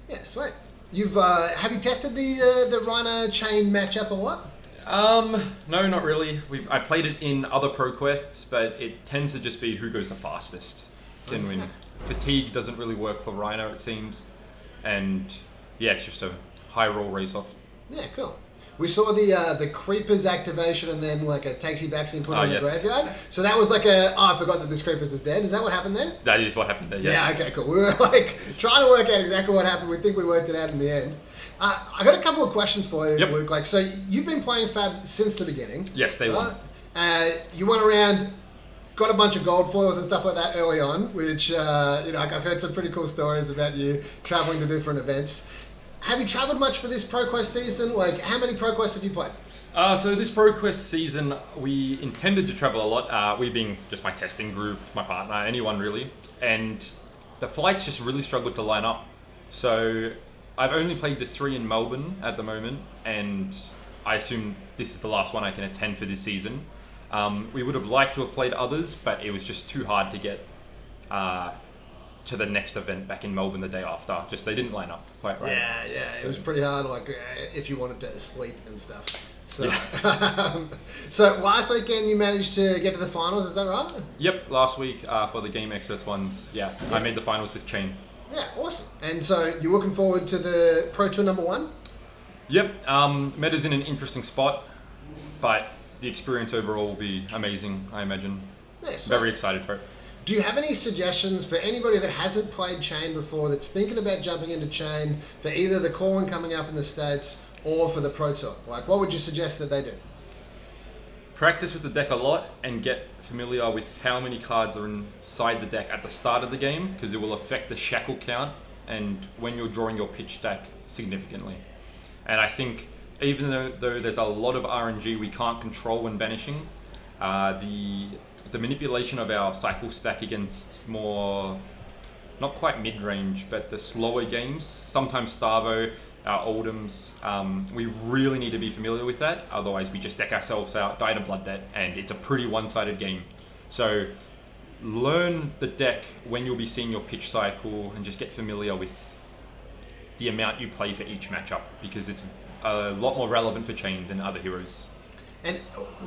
Yeah, sweet. You've have you tested the Rhinar Chane matchup or what? No, not really. I played it in other pro quests, but it tends to just be who goes the fastest can win. Fatigue doesn't really work for Rhinar, it seems, and yeah, it's just a high roll race off. Yeah, cool. We saw the Creepers activation and then like a takesy backsy and put it in the graveyard. So that was like I forgot that this Creepers is dead. Is that what happened there? That is what happened there, yes. Yeah, okay, cool. We were like trying to work out exactly what happened. We think we worked it out in the end. I got a couple of questions for you, Luke. Like, so you've been playing Fab since the beginning. Yes, they were. You went around, got a bunch of gold foils and stuff like that early on, which I've heard some pretty cool stories about you traveling to different events. Have you travelled much for this ProQuest season? Like, how many ProQuests have you played? So this ProQuest season, we intended to travel a lot. We being just my testing group, my partner, anyone really. And the flights just really struggled to line up. So I've only played the 3 in Melbourne at the moment, and I assume this is the last one I can attend for this season. We would have liked to have played others, but it was just too hard to get to the next event back in Melbourne the day after. Just they didn't line up quite right. Yeah, it was pretty hard. Like if you wanted to sleep and stuff. So, so last weekend you managed to get to the finals. Is that right? Yep, last week for the Game Experts ones. Yeah, I made the finals with Chane. Yeah, awesome. And so you're looking forward to the Pro Tour number 1? Yep. Meta's in an interesting spot, but the experience overall will be amazing, I imagine. Yeah, very excited for it. Do you have any suggestions for anybody that hasn't played Chane before, that's thinking about jumping into Chane for either the Corn coming up in the States or for the Pro Tour? Like, what would you suggest that they do? Practice with the deck a lot and get familiar with how many cards are inside the deck at the start of the game, because it will affect the shackle count and when you're drawing your pitch stack significantly. And I think even though there's a lot of RNG we can't control when banishing, the manipulation of our cycle stack against more, not quite mid-range, but the slower games, sometimes Starvo, our Oldhams, we really need to be familiar with that. Otherwise, we just deck ourselves out, die to Blood Debt, and it's a pretty one-sided game. So learn the deck when you'll be seeing your pitch cycle and just get familiar with the amount you play for each matchup, because it's a lot more relevant for Chane than other heroes. And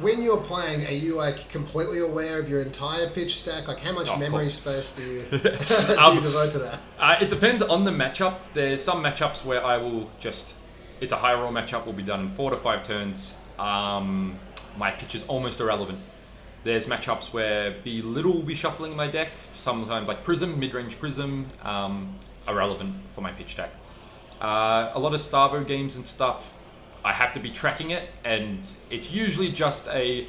when you're playing, are you like completely aware of your entire pitch stack? Like, how much memory space do you devote to that? It depends on the matchup. There's some matchups where I will just, it's a high roll matchup, will be done in 4 to 5 turns. My pitch is almost irrelevant. There's matchups where will be shuffling my deck. Sometimes like Prism, mid-range Prism, irrelevant for my pitch deck. A lot of Starvo games and stuff, I have to be tracking it, and it's usually just a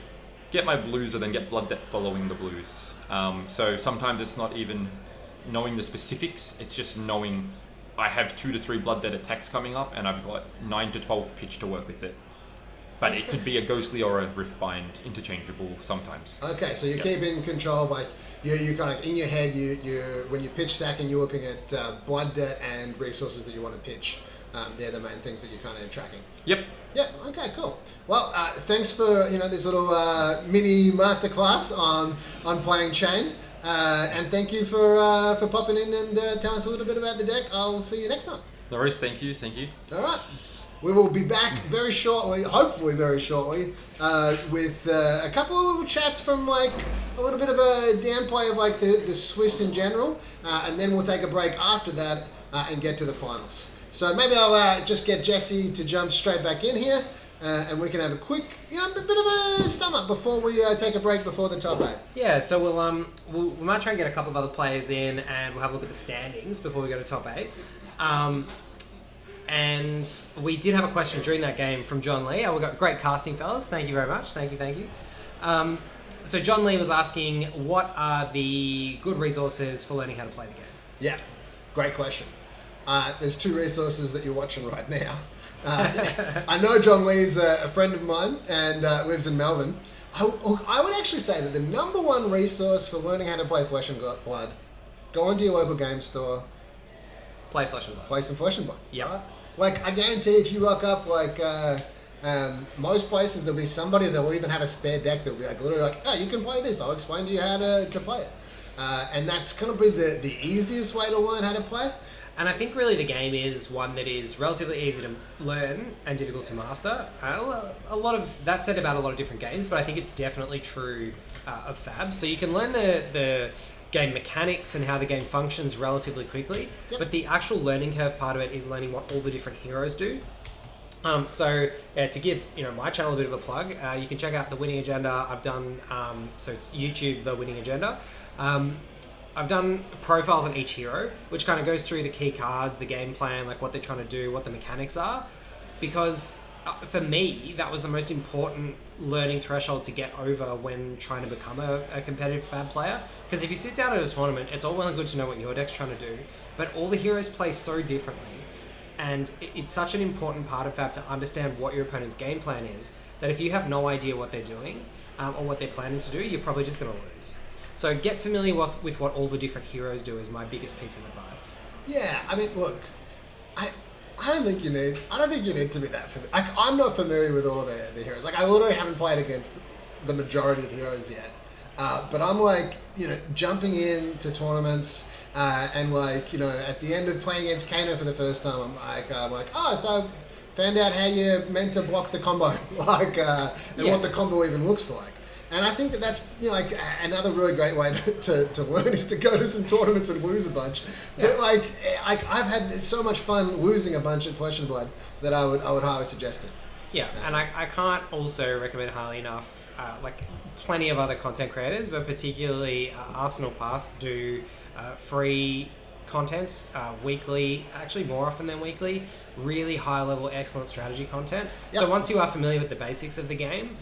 get my blues and then get Blood Debt following the blues. So sometimes it's not even knowing the specifics, it's just knowing I have 2 to 3 Blood Debt attacks coming up and I've got 9 to 12 pitch to work with it. But it could be a Ghostly or a Riftbind, interchangeable sometimes. Okay, so you're keeping control, like you kind of in your head, you when you pitch stacking, you're looking at Blood Debt and resources that you want to pitch. They're the main things that you're kind of tracking. Yep. Yeah. Okay. Cool. Well, thanks for this little mini masterclass on playing Chane, and thank you for popping in and telling us a little bit about the deck. I'll see you next time. No worries. Thank you. Thank you. All right. We will be back very shortly, hopefully very shortly, with a couple of little chats from like a little bit of a downplay of like the Swiss in general, and then we'll take a break after that and get to the finals. So maybe I'll just get Jesse to jump straight back in here, and we can have a quick, a bit of a sum up before we take a break before the top 8. Yeah, so we might try and get a couple of other players in, and we'll have a look at the standings before we go to top 8. And we did have a question during that game from John Lee. We got great casting, fellas. Thank you very much. Thank you. So John Lee was asking, what are the good resources for learning how to play the game? Yeah, great question. There's 2 resources that you're watching right now. I know John Lee's a friend of mine and lives in Melbourne. I would actually say that the number 1 resource for learning how to play Flesh and Blood, go into your local game store, play Flesh and Blood. Play some Flesh and Blood. Yeah. Right? Like, I guarantee if you rock up, like, most places, there'll be somebody that will even have a spare deck that will be like, literally like, oh, you can play this. I'll explain to you how to play it. And that's going to be the easiest way to learn how to play. And I think really the game is one that is relatively easy to learn and difficult to master. A lot of that's said about a lot of different games, but I think it's definitely true of Fab. So you can learn the game mechanics and how the game functions relatively quickly, but the actual learning curve part of it is learning what all the different heroes do. To give my channel a bit of a plug, you can check out The Winning Agenda. I've done so it's YouTube The Winning Agenda. I've done profiles on each hero, which kind of goes through the key cards, the game plan, like what they're trying to do, what the mechanics are, because for me that was the most important learning threshold to get over when trying to become a competitive Fab player. Because if you sit down at a tournament, it's all well and good to know what your deck's trying to do, but all the heroes play so differently, and it's such an important part of Fab to understand what your opponent's game plan is, that if you have no idea what they're doing or what they're planning to do, you're probably just going to lose. So get familiar with what all the different heroes do is my biggest piece of advice. Yeah, I mean, look, I don't think you need to be that familiar. Like, I'm not familiar with all the heroes. Like, I literally haven't played against the majority of heroes yet. But I'm like, jumping into tournaments and like, at the end of playing against Kano for the first time, I'm like, oh, so I found out how you're meant to block the combo, what the combo even looks like. And I think that's like another really great way to learn is to go to some tournaments and lose a bunch. Yeah. But like I've had so much fun losing a bunch at Flesh and Blood that I would highly suggest it. Yeah, and I can't also recommend highly enough like plenty of other content creators, but particularly Arsenal Pass do free content weekly, actually more often than weekly, really high level, excellent strategy content. Yep. So once you are familiar with the basics of the game,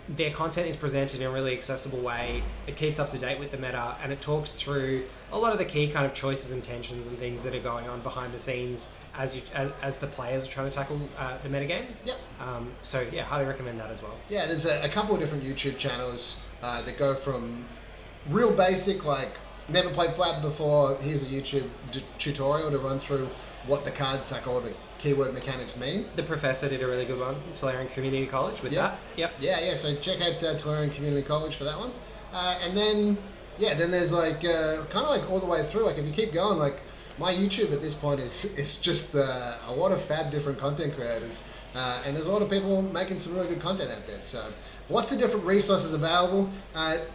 their content is presented in a really accessible way. It keeps up to date with the meta, and it talks through a lot of the key kind of choices and tensions and things that are going on behind the scenes as the players are trying to tackle the metagame. Yep. So yeah, highly recommend that as well. Yeah, there's a couple of different YouTube channels that go from real basic, like never played Flat before, here's a YouTube tutorial to run through what the cards, like all the keyword mechanics mean. The Professor did a really good one, Tolarian Community College, with that. Yep. Yeah, so check out Tolarian Community College for that one. And then there's like, kind of like all the way through, like if you keep going, like my YouTube at this point is just a lot of fab different content creators. And there's a lot of people making some really good content out there. So lots of different resources available.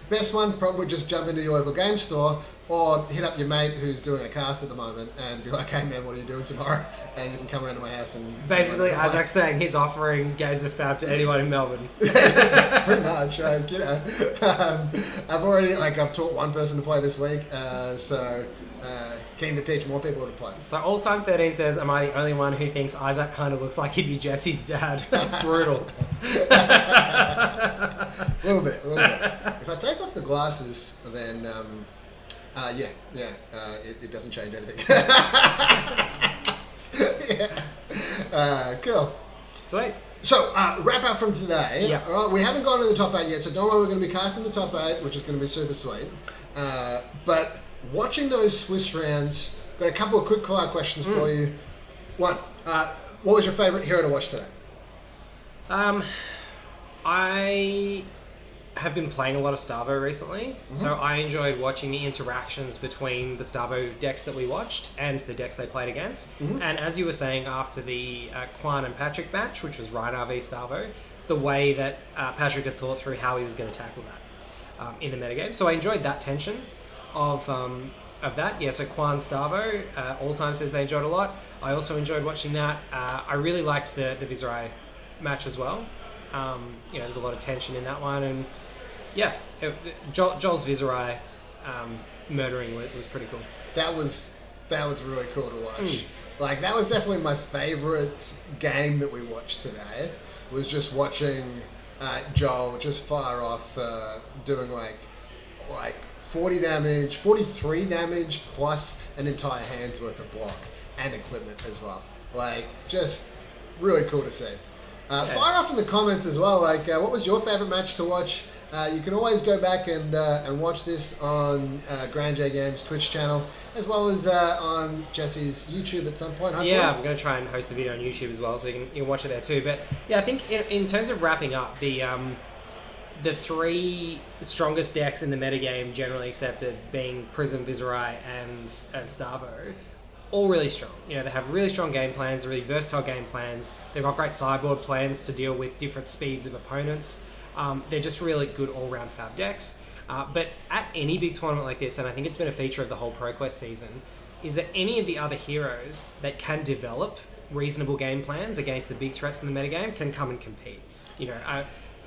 Best one, probably just jump into your local game store or hit up your mate who's doing a cast at the moment and be like, hey man, what are you doing tomorrow? And you can come around to my house and... Basically, Isaac's saying he's offering Games of Fab to anyone in Melbourne. Pretty much. I've taught one person to play this week, so keen to teach more people to play. So All Time 13 says, am I the only one who thinks Isaac kind of looks like he'd be Jesse's dad? Brutal. A little bit. If I take off the glasses, then it doesn't change anything. Cool. Sweet. So, wrap up from today. Yeah. All right, we haven't gone to the top 8 yet, so don't worry, we're going to be casting the top 8, which is going to be super sweet. But watching those Swiss rounds, got a couple of quick fire questions for you. One, what was your favourite hero to watch today? I have been playing a lot of Starvo recently, so I enjoyed watching the interactions between the Starvo decks that we watched and the decks they played against. And as you were saying after the Quan and Patrick match, which was Rhinar v Starvo, the way that Patrick had thought through how he was going to tackle that in the metagame. So I enjoyed that tension of that. Yeah, so Quan Starvo, All Time says they enjoyed a lot. I also enjoyed watching that. I really liked the Viserai match as well. There's a lot of tension in that one, and Joel's Viserai murdering was pretty cool. That was really cool to watch. Like, that was definitely my favourite game that we watched today, was just watching Joel just fire off doing like 40 damage, 43 damage plus an entire hand's worth of block and equipment as well. Like, just really cool to see. Fire off in the comments as well, like what was your favourite match to watch? You can always go back and watch this on Grand J Games Twitch channel, as well as on Jesse's YouTube at some point, hopefully. Yeah, I'm going to try and host the video on YouTube as well, so you can watch it there too. But yeah, I think in terms of wrapping up, the 3 strongest decks in the metagame, generally accepted, being Prism, Viserai, and Starvo, all really strong. They have really strong game plans, really versatile game plans. They've got great sideboard plans to deal with different speeds of opponents. They're just really good all-round fab decks. But at any big tournament like this, and I think it's been a feature of the whole ProQuest season, is that any of the other heroes that can develop reasonable game plans against the big threats in the metagame can come and compete.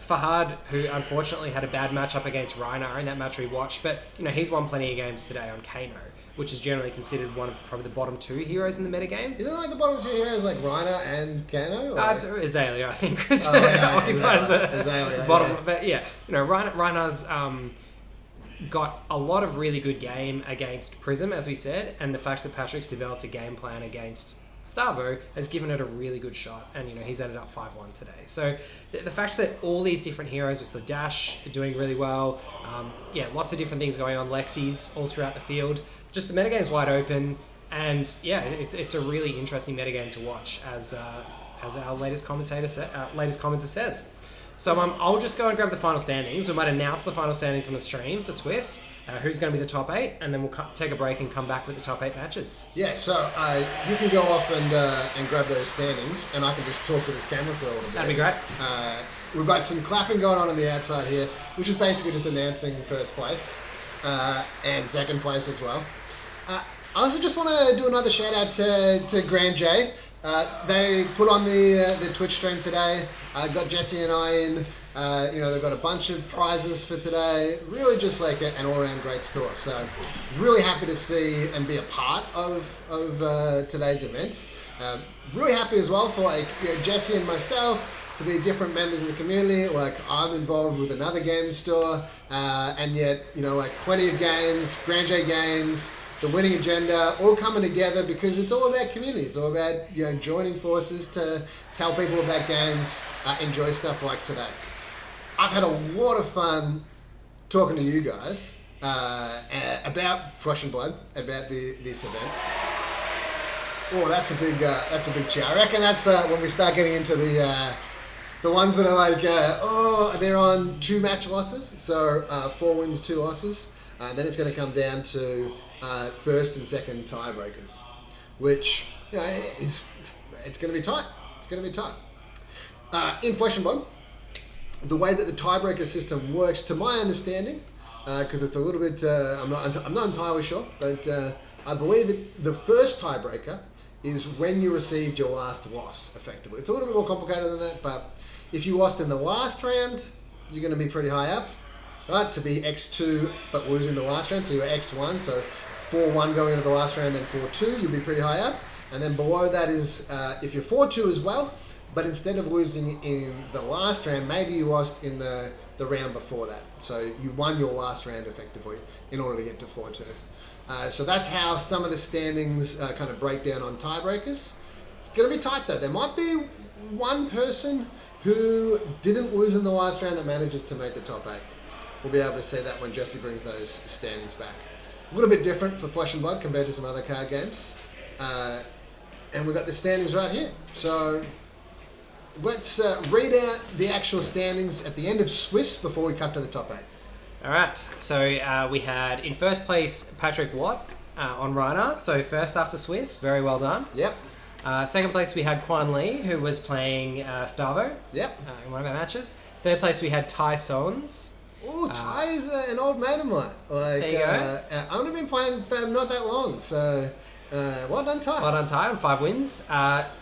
Fahad, who unfortunately had a bad matchup against Rhinar in that match we watched, but he's won plenty of games today on Chane, which is generally considered one of probably the bottom 2 heroes in the metagame. Isn't it like the bottom 2 heroes like Rhinar and Kano? Azalea, I think, occupies the bottom. Yeah. But yeah, Rhinar's got a lot of really good game against Prism, as we said, and the fact that Patrick's developed a game plan against Starvo has given it a really good shot, and he's ended up 5-1 today. So the fact that all these different heroes with Dash are doing really well, lots of different things going on, Lexi's all throughout the field, just the metagame's wide open, and it's a really interesting metagame to watch, as our latest commenter says. So I'll just go and grab the final standings. We might announce the final standings on the stream for Swiss, who's going to be the top 8, and then we'll take a break and come back with the top 8 matches. Yeah, so you can go off and grab those standings, and I can just talk to this camera for a little bit. That'd be great. We've got some clapping going on the outside here, which is basically just announcing first place and second place as well. I also just want to do another shout out to Grand J. They put on the Twitch stream today. Got Jesse and I in. They've got a bunch of prizes for today. Really just like an all-around great store. So really happy to see and be a part of today's event. Really happy as well for Jesse and myself to be different members of the community. Like, I'm involved with another game store, and yet, plenty of games, Grand J games, the winning agenda, all coming together because it's all about community. It's all about, joining forces to tell people about games, enjoy stuff like today. I've had a lot of fun talking to you guys about Flesh and Blood, about this event. Oh, that's a big cheer. I reckon that's when we start getting into the ones that are like, they're on 2 match losses, so 4 wins, 2 losses. Then it's going to come down to first and second tiebreakers, which it's going to be tight. It's going to be tight. In Flesh and Blood, the way that the tiebreaker system works, to my understanding, because it's a little bit, I'm not entirely sure, but I believe that the first tiebreaker is when you received your last loss, effectively. It's a little bit more complicated than that, but if you lost in the last round, you're going to be pretty high up, right? To be X2 but losing the last round, so you're X1, so 4-1 going into the last round, and 4-2, you'll be pretty high up. And then below that is if you're 4-2 as well, but instead of losing in the last round, maybe you lost in the round before that. So you won your last round effectively in order to get to 4-2. So that's how some of the standings kind of break down on tiebreakers. It's going to be tight though. There might be one person who didn't lose in the last round that manages to make the top 8. We'll be able to see that when Jesse brings those standings back. A little bit different for Flesh and Blood compared to some other card games. And we've got the standings right here. So let's read out the actual standings at the end of Swiss before we cut to the top 8. All right, so we had in first place Patrick Watt on Rhinar, so first after Swiss, very well done. Yep. Second place we had Quan Lee, who was playing Stavo. Yep. In one of our matches. Third place we had Tai Sons. Oh, Ty is an old mate of mine. Like, there you go. I've only been playing Fab not that long, so well done, Ty. Well done, Ty, on 5 wins.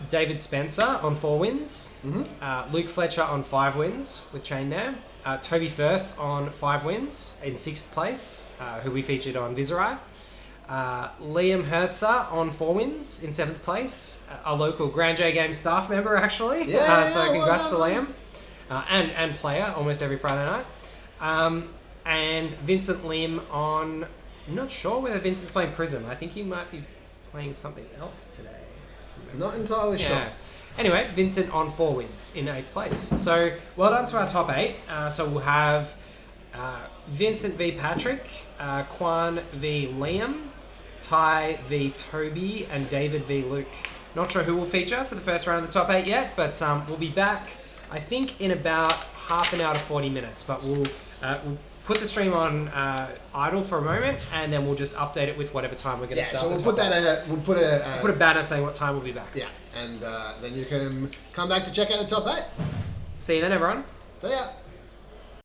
David Spencer on 4 wins. Mm-hmm. Luke Fletcher on 5 wins with Chane there. Toby Firth on 5 wins in 6th place, who we featured on Viserai. Liam Hertzer on 4 wins in 7th place, a local Grand J Game staff member actually. So congrats to Liam. And player almost every Friday night. And Vincent Lim on, I'm not sure whether Vincent's playing Prism. I think he might be playing something else today. Not entirely sure. Anyway, Vincent on 4 wins in 8th place. So well done to our top 8. So we'll have Vincent v Patrick, Quan v Liam, Ty v Toby, and David v Luke. Not sure who will feature for the first round of the top 8 yet, but we'll be back, I think, in about half an hour to 40 minutes. But we'll put the stream on idle for a moment, and then we'll just update it with whatever time we're going to start. So we'll put that. We'll put a banner saying what time we'll be back. Yeah, and then you can come back to check out the top 8. See you then, everyone. See ya.